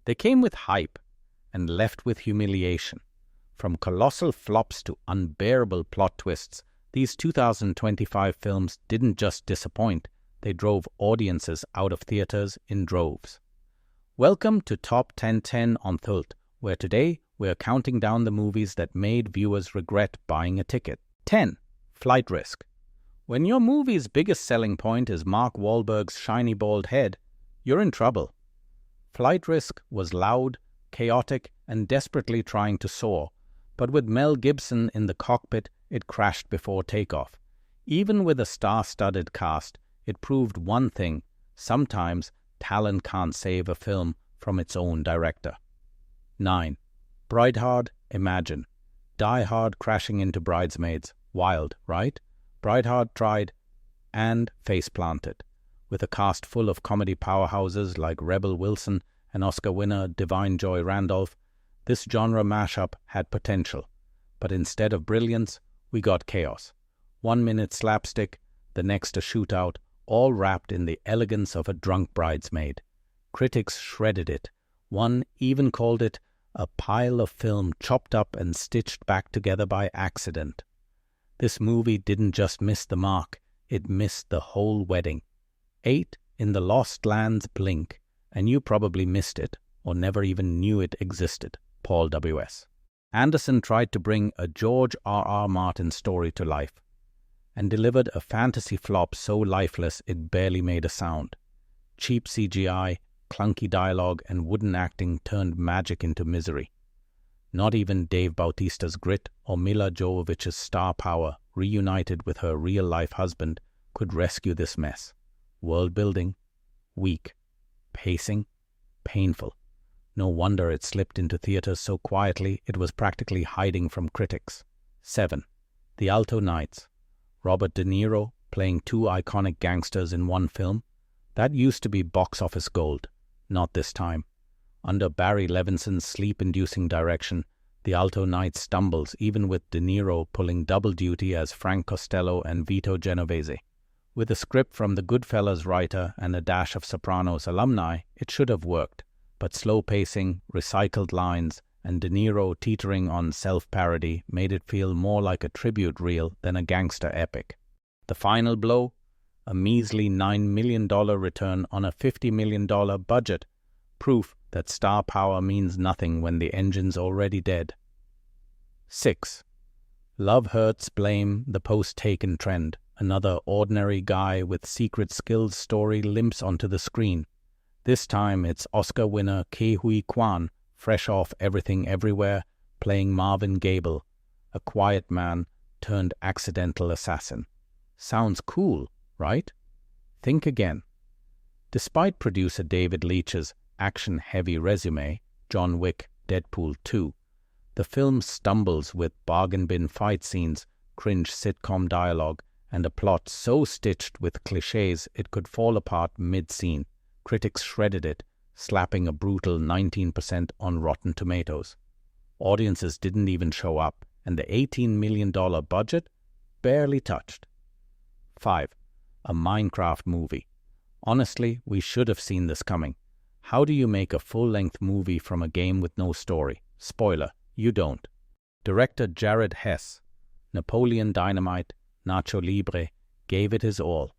They came with hype and left with humiliation. From colossal flops to unbearable plot twists, these 2025 films didn't just disappoint, they drove audiences out of theaters in droves. Welcome to Top 10 Enthüllt, where today we're counting down the movies that made viewers regret buying a ticket. 10. Flight Risk. When your movie's biggest selling point is Mark Wahlberg's shiny bald head, you're in trouble. Flight Risk was loud, chaotic, and desperately trying to soar, but with Mel Gibson in the cockpit, it crashed before takeoff. Even with a star-studded cast, it proved one thing: sometimes talent can't save a film from its own director. 9. Brideheart, Imagine. Die Hard crashing into Bridesmaids. Wild, right? Brideheart tried and face-planted. With a cast full of comedy powerhouses like Rebel Wilson and Oscar winner Divine Joy Randolph, this genre mashup had potential. But instead of brilliance, we got chaos. 1 minute slapstick, the next a shootout, all wrapped in the elegance of a drunk bridesmaid. Critics shredded it. One even called it a pile of film chopped up and stitched back together by accident. This movie didn't just miss the mark, it missed the whole wedding. 8. In the Lost Lands Blink, and you probably missed it, or never even knew it existed. Paul W.S. Anderson tried to bring a George R.R. Martin story to life, and delivered a fantasy flop so lifeless it barely made a sound. Cheap CGI, clunky dialogue, and wooden acting turned magic into misery. Not even Dave Bautista's grit or Mila Jovovich's star power, reunited with her real-life husband, could rescue this mess. World-building, weak. Pacing, painful. No wonder it slipped into theaters so quietly it was practically hiding from critics. 7. The Alto Knights. Robert De Niro playing two iconic gangsters in one film. That used to be box office gold. Not this time. Under Barry Levinson's sleep-inducing direction, the Alto Knights stumbles even with De Niro pulling double duty as Frank Costello and Vito Genovese. With a script from the Goodfellas writer and a dash of Sopranos alumni, it should have worked. But slow pacing, recycled lines, and De Niro teetering on self-parody made it feel more like a tribute reel than a gangster epic. The final blow? A measly $9 million return on a $50 million budget. Proof that star power means nothing when the engine's already dead. 6. Love Hurts Blame, the post-Taken trend. Another ordinary guy with secret skills story limps onto the screen. This time it's Oscar winner Ke Huy Quan, fresh off Everything Everywhere, playing Marvin Gable, a quiet man turned accidental assassin. Sounds cool, right? Think again. Despite producer David Leitch's action-heavy resume, John Wick, Deadpool 2, the film stumbles with bargain bin fight scenes, cringe sitcom dialogue, and a plot so stitched with cliches it could fall apart mid-scene. Critics shredded it, slapping a brutal 19% on Rotten Tomatoes. Audiences didn't even show up, and the $18 million budget barely touched. 5. A Minecraft movie. Honestly, we should have seen this coming. How do you make a full-length movie from a game with no story? Spoiler, you don't. Director Jared Hess, Napoleon Dynamite, Nacho Libre, gave it his all.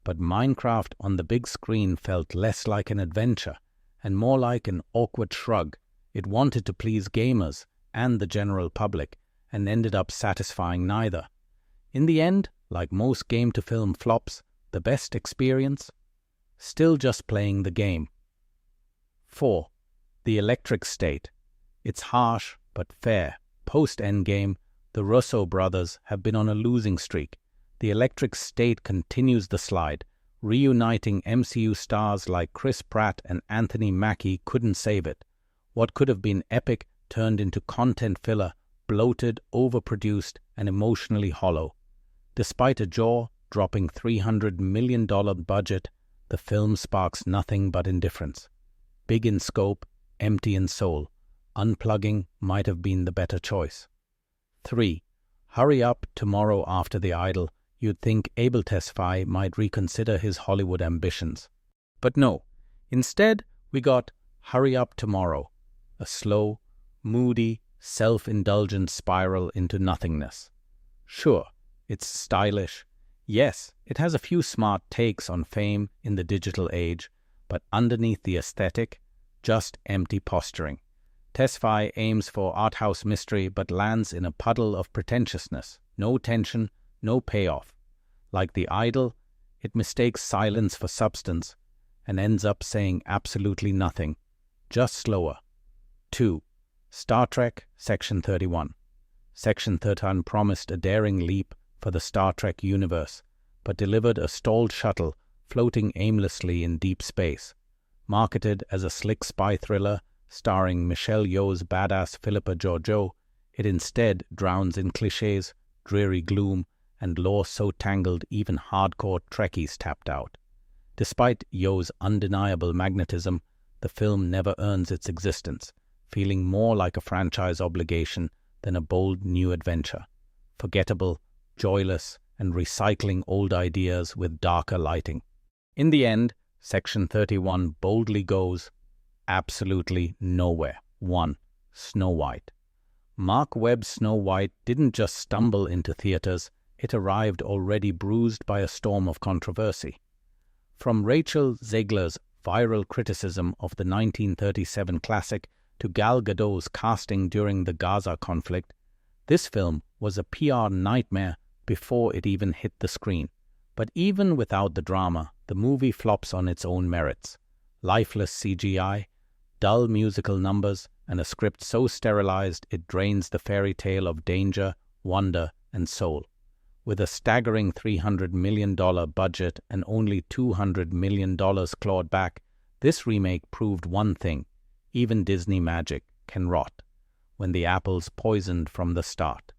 But Minecraft on the big screen felt less like an adventure and more like an awkward shrug. It wanted to please gamers and the general public and ended up satisfying neither. In the end, like most game-to-film flops, the best experience? Still just playing the game. 4. The Electric State. It's harsh but fair. Post-Endgame, the Russo brothers have been on a losing streak. The Electric State continues the slide. Reuniting MCU stars like Chris Pratt and Anthony Mackie couldn't save it. What could have been epic turned into content filler, bloated, overproduced, and emotionally hollow. Despite a jaw-dropping $300 million budget, the film sparks nothing but indifference. Big in scope, empty in soul. Unplugging might have been the better choice. 3. Hurry up tomorrow after The Idol. You'd think Abel Tesfaye might reconsider his Hollywood ambitions. But no. Instead, we got Hurry Up Tomorrow, a slow, moody, self-indulgent spiral into nothingness. Sure, it's stylish. Yes, it has a few smart takes on fame in the digital age, but underneath the aesthetic, just empty posturing. Tesfaye aims for art-house mystery but lands in a puddle of pretentiousness. No tension, no payoff. Like The Idol, it mistakes silence for substance and ends up saying absolutely nothing, just slower. 2. Star Trek Section 31. Section 31 promised a daring leap for the Star Trek universe, but delivered a stalled shuttle floating aimlessly in deep space. Marketed as a slick spy thriller starring Michelle Yeoh's badass Philippa Georgiou, it instead drowns in clichés, dreary gloom, and lore so tangled even hardcore Trekkies tapped out. Despite Yeoh's undeniable magnetism, the film never earns its existence, feeling more like a franchise obligation than a bold new adventure. Forgettable, joyless, and recycling old ideas with darker lighting. In the end, Section 31 boldly goes absolutely nowhere. 1. Snow White. Mark Webb's Snow White didn't just stumble into theaters, it arrived already bruised by a storm of controversy. From Rachel Zegler's viral criticism of the 1937 classic to Gal Gadot's casting during the Gaza conflict, this film was a PR nightmare before it even hit the screen. But even without the drama, the movie flops on its own merits. Lifeless CGI, dull musical numbers, and a script so sterilized it drains the fairy tale of danger, wonder, and soul. With a staggering $300 million budget and only $200 million clawed back, this remake proved one thing: even Disney magic can rot when the apple's poisoned from the start.